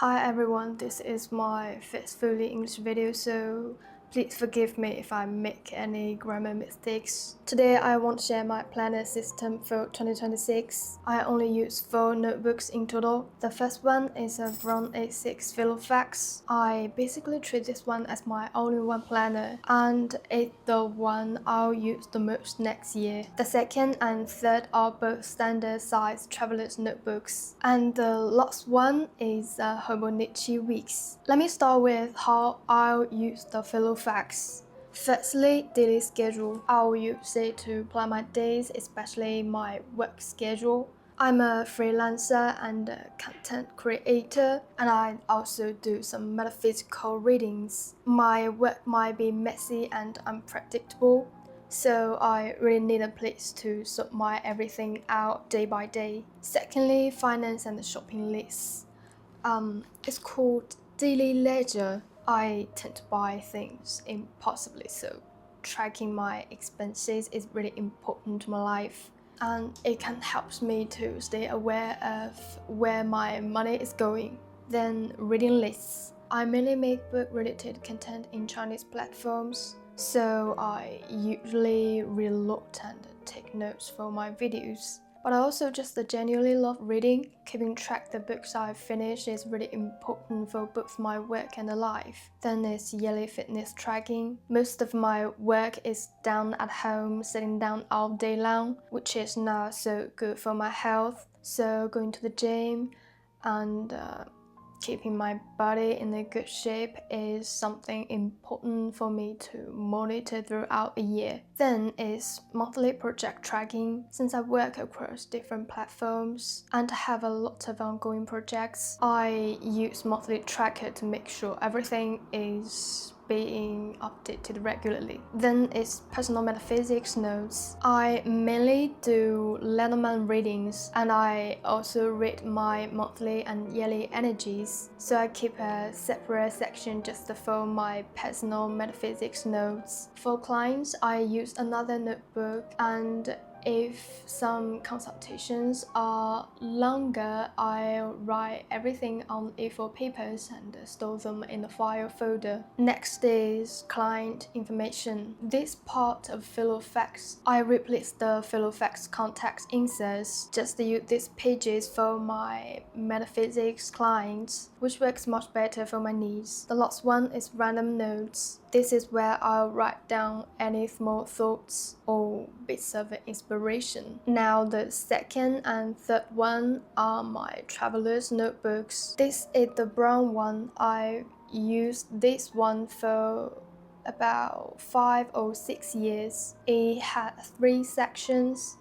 Hi everyone, this is my first fully English video, so please forgive me if I make any grammar mistakes. Today I want to share my planner system for 2026. I only use 4 notebooks in total. The first one is a brown A6 Filofax. I basically treat this one as my all-in-one planner, and it's the one I'll use the most next year. The second and third are both standard size traveler's notebooks, and the last one is a Hobonichi Weeks. Let me start with how I'll use the Filofax. Firstly, daily schedule. I'll use it to plan my days, especially my work schedule. I'm a freelancer and a content creator, and I also do some metaphysical readings. My work might be messy and unpredictable, so I really need a place to sort my everything out day by day. Secondly, finance and shopping lists. It's called daily ledger. I tend to buy things impulsively, so tracking my expenses is really important to my life, and it can help me to stay aware of where my money is going. Then reading lists. I mainly make book-related content in Chinese platforms, so I usually read a lot and take notes for my videos. But I also just genuinely love reading. Keeping track of the books I've finished is really important for both my work and life. Then there's yearly fitness tracking. Most of my work is done at home, sitting down all day long, which is not so good for my health. So going to the gym and keeping my body in a good shape is something important for me to monitor throughout a year. Then is monthly project tracking. Since I work across different platforms and have a lot of ongoing projects, I use monthly tracker to make sure everything is being updated regularly. Then is personal metaphysics notes. I mainly do Lenormand readings, and I also read my monthly and yearly energies, so I keep a separate section just for my personal metaphysics notes. For clients, I use another notebook, and if some consultations are longer, I'll write everything on A4 papers and store them in the file folder. Next is client information. This part of Filofax, I replace the Filofax contact inserts just to use these pages for my metaphysics clients, which works much better for my needs. The last one is random notes. This is where I'll write down any small thoughts or bits of inspiration. Now the second and third one are my traveler's notebooks. This is the brown one. I used this one for about 5 or 6 years. It had 3 sections: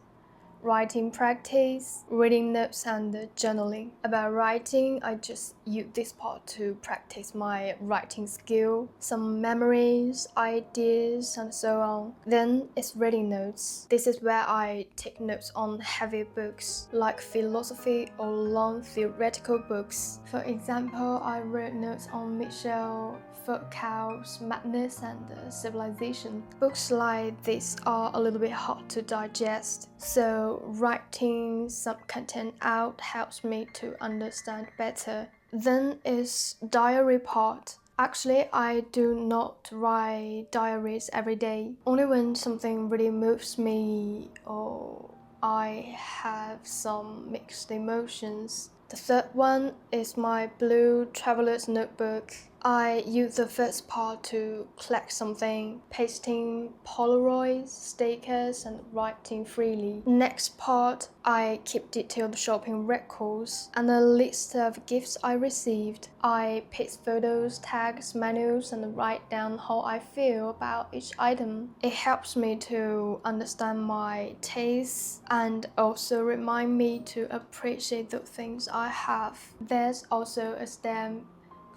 writing practice, reading notes, and journaling. About writing, I just use this part to practice my writing skill, some memories, ideas, and so on. Then it's reading notes. This is where I take notes on heavy books like philosophy or long theoretical books. For example, I wrote notes on Michel Foucault's Madness and Civilization. Books like this are a little bit hard to digest, so writing some content out helps me to understand better. Then is diary part. Actually, I do not write diaries every day, only when something really moves me or I have some mixed emotions. The third one is my blue traveler's notebook. I use the first part to collect something, pasting Polaroids, stickers, and writing freely. Next part, I keep detailed shopping records and a list of gifts I received. I paste photos, tags, menus, and write down how I feel about each item. It helps me to understand my tastes and also remind me to appreciate the things I have. There's also a stamp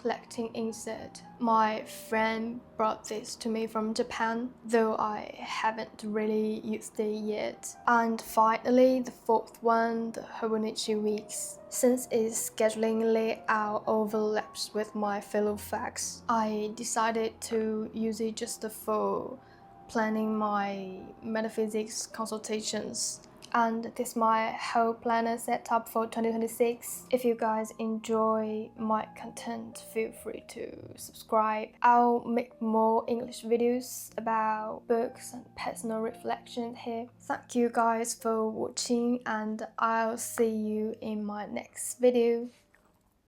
collecting insert. My friend brought this to me from Japan, though I haven't really used it yet. And finally, the fourth one, the Hobonichi Weeks. Since its scheduling layout overlaps with my Filofax, I decided to use it just for planning my metaphysics consultations. and this is my whole planner setup for 2026. If you guys enjoy my content, feel free to subscribe. I'll make more English videos about books and personal reflections here. Thank you guys for watching, and I'll see you in my next video.